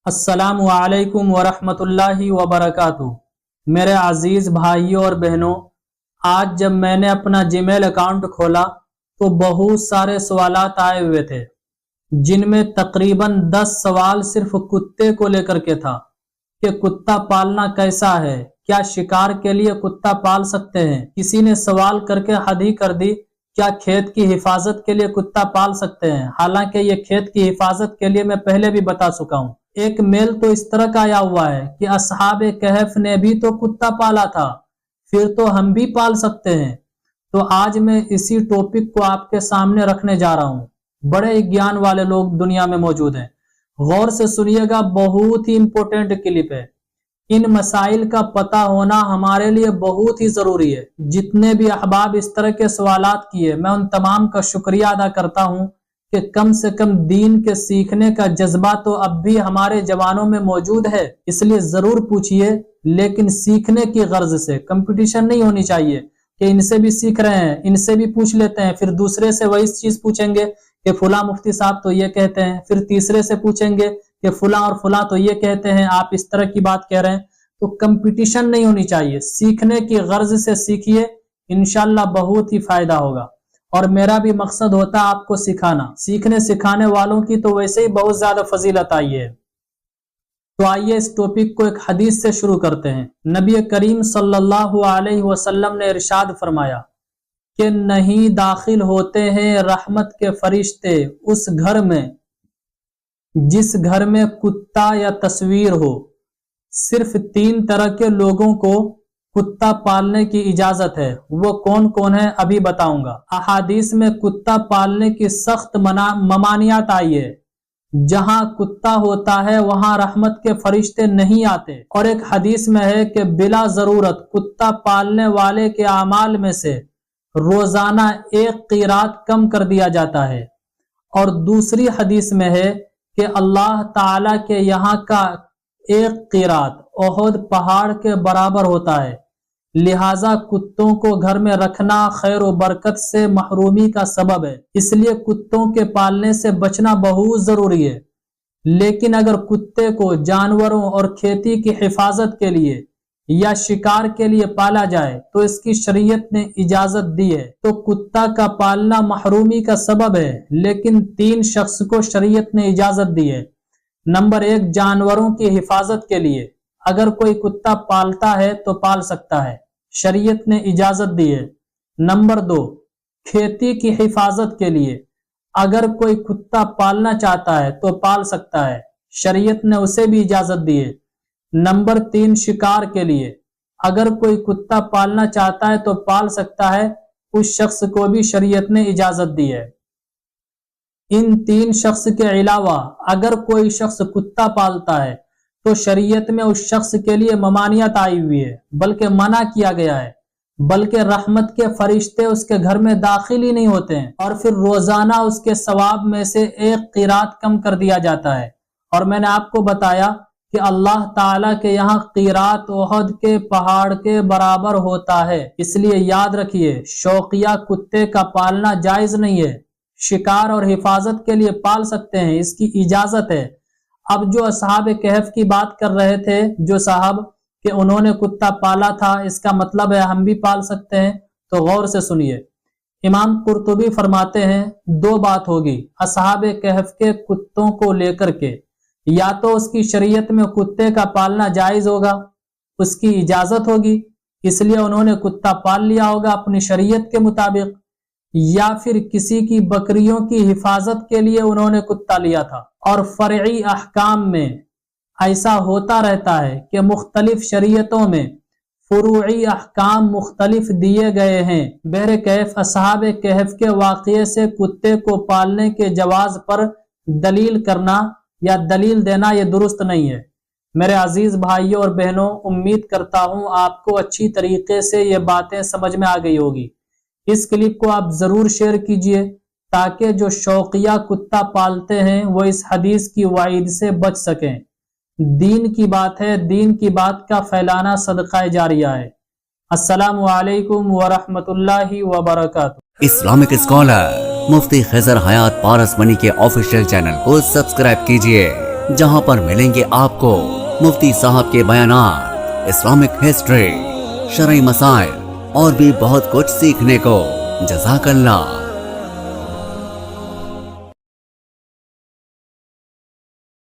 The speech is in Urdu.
السلام علیکم ورحمۃ اللہ وبرکاتہ۔ میرے عزیز بھائیوں اور بہنوں، آج جب میں نے اپنا جی میل اکاؤنٹ کھولا تو بہت سارے سوالات آئے ہوئے تھے، جن میں تقریباً 10 سوال صرف کتے کو لے کر کے تھا کہ کتا پالنا کیسا ہے، کیا شکار کے لیے کتا پال سکتے ہیں؟ کسی نے سوال کر کے حد ہی کر دی، کیا کھیت کی حفاظت کے لیے کتا پال سکتے ہیں؟ حالانکہ یہ کھیت کی حفاظت کے لیے میں پہلے بھی بتا چکا ہوں۔ ایک میل تو اس طرح کا آیا ہوا ہے کہ اصحاب کہف نے بھی تو کتا پالا تھا، پھر تو ہم بھی پال سکتے ہیں۔ تو آج میں اسی ٹاپک کو آپ کے سامنے رکھنے جا رہا ہوں۔ بڑے گیان والے لوگ دنیا میں موجود ہیں، غور سے سنیے گا، بہت ہی امپورٹنٹ کلپ ہے۔ ان مسائل کا پتہ ہونا ہمارے لیے بہت ہی ضروری ہے۔ جتنے بھی احباب اس طرح کے سوالات کیے، میں ان تمام کا شکریہ ادا کرتا ہوں کہ کم سے کم دین کے سیکھنے کا جذبہ تو اب بھی ہمارے جوانوں میں موجود ہے، اس لیے ضرور پوچھئے، لیکن سیکھنے کی غرض سے۔ کمپٹیشن نہیں ہونی چاہیے کہ ان سے بھی سیکھ رہے ہیں، ان سے بھی پوچھ لیتے ہیں، پھر دوسرے سے وہی چیز پوچھیں گے کہ فلاں مفتی صاحب تو یہ کہتے ہیں، پھر تیسرے سے پوچھیں گے کہ فلاں اور فلاں تو یہ کہتے ہیں، آپ اس طرح کی بات کہہ رہے ہیں۔ تو کمپٹیشن نہیں ہونی چاہیے، سیکھنے کی غرض سے سیکھیے، انشاءاللہ بہت ہی فائدہ ہوگا۔ اور میرا بھی مقصد ہوتا ہے آپ کو سکھانا، سیکھنے سکھانے والوں کی تو ویسے ہی بہت زیادہ فضیلت آئی ہے۔ تو آئیے اس ٹاپک کو ایک حدیث سے شروع کرتے ہیں۔ نبی کریم صلی اللہ علیہ وسلم نے ارشاد فرمایا کہ نہیں داخل ہوتے ہیں رحمت کے فرشتے اس گھر میں جس گھر میں کتا یا تصویر ہو۔ صرف 3 طرح کے لوگوں کو کتا پالنے کی اجازت ہے، وہ کون کون ہے ابھی بتاؤں گا۔ احادیث میں کتا پالنے کی سخت ممانعت آئی ہے۔ جہاں کتا ہوتا ہے وہاں رحمت کے فرشتے نہیں آتے، اور ایک حدیث میں ہے کہ بلا ضرورت کتا پالنے والے کے اعمال میں سے روزانہ 1 قیرات کم کر دیا جاتا ہے، اور دوسری حدیث میں ہے کہ اللہ تعالی کے یہاں کا 1 قیرات احد پہاڑ کے برابر ہوتا ہے۔ لہٰذا کتوں کو گھر میں رکھنا خیر و برکت سے محرومی کا سبب ہے، اس لیے کتوں کے پالنے سے بچنا بہت ضروری ہے۔ لیکن اگر کتے کو جانوروں اور کھیتی کی حفاظت کے لیے یا شکار کے لیے پالا جائے تو اس کی شریعت نے اجازت دی ہے۔ تو کتا کا پالنا محرومی کا سبب ہے، لیکن 3 شخص کو شریعت نے اجازت دی ہے۔ نمبر 1، جانوروں کی حفاظت کے لیے اگر کوئی کتا پالتا ہے تو پال سکتا ہے، شریعت نے اجازت دی ہے۔ نمبر 2، کھیتی کی حفاظت کے لیے اگر کوئی کتا پالنا چاہتا ہے تو پال سکتا ہے، شریعت نے اسے بھی اجازت دی ہے۔ نمبر 3، شکار کے لیے اگر کوئی کتا پالنا چاہتا ہے تو پال سکتا ہے، اس شخص کو بھی شریعت نے اجازت دی ہے۔ ان 3 شخص کے علاوہ اگر کوئی شخص کتا پالتا ہے تو شریعت میں اس شخص کے لیے ممانعت آئی ہوئی ہے، بلکہ منع کیا گیا ہے، بلکہ رحمت کے فرشتے اس کے گھر میں داخل ہی نہیں ہوتے ہیں، اور پھر روزانہ اس کے ثواب میں سے 1 قیرات کم کر دیا جاتا ہے۔ اور میں نے آپ کو بتایا کہ اللہ تعالیٰ کے یہاں قیرات احد کے پہاڑ کے برابر ہوتا ہے، اس لیے یاد رکھیے شوقیہ کتے کا پالنا جائز نہیں ہے، شکار اور حفاظت کے لیے پال سکتے ہیں، اس کی اجازت ہے۔ اب جو اصحاب کہف کی بات کر رہے تھے جو صاحب کہ انہوں نے کتا پالا تھا، اس کا مطلب ہے ہم بھی پال سکتے ہیں، تو غور سے سنیے۔ امام قرطبی فرماتے ہیں 2 بات ہوگی اصحاب کہف کے کتوں کو لے کر کے، یا تو اس کی شریعت میں کتے کا پالنا جائز ہوگا، اس کی اجازت ہوگی، اس لیے انہوں نے کتا پال لیا ہوگا اپنی شریعت کے مطابق، یا پھر کسی کی بکریوں کی حفاظت کے لیے انہوں نے کتا لیا تھا۔ اور فرعی احکام میں ایسا ہوتا رہتا ہے کہ مختلف شریعتوں میں فروعی احکام مختلف دیے گئے ہیں۔ بہرکیف اصحاب کہف کے واقعے سے کتے کو پالنے کے جواز پر دلیل کرنا یا دلیل دینا یہ درست نہیں ہے۔ میرے عزیز بھائیوں اور بہنوں، امید کرتا ہوں آپ کو اچھی طریقے سے یہ باتیں سمجھ میں آ گئی ہوگی۔ اس کلپ کو آپ ضرور شیئر کیجئے تاکہ جو شوقیہ کتا پالتے ہیں وہ اس حدیث کی وعید سے بچ سکیں۔ دین کی بات ہے، دین کی بات کا پھیلانا صدقہ جاریہ ہے۔ السلام علیکم ورحمۃ اللہ وبرکاتہ۔ اسلامک اسکالر مفتی خضر حیات پارس منی کے آفیشیل چینل کو سبسکرائب کیجئے۔ جہاں پر ملیں گے آپ کو مفتی صاحب کے بیانات، اسلامک ہسٹری، شرعی مسائل اور بھی بہت کچھ سیکھنے کو۔ جزاک اللہ۔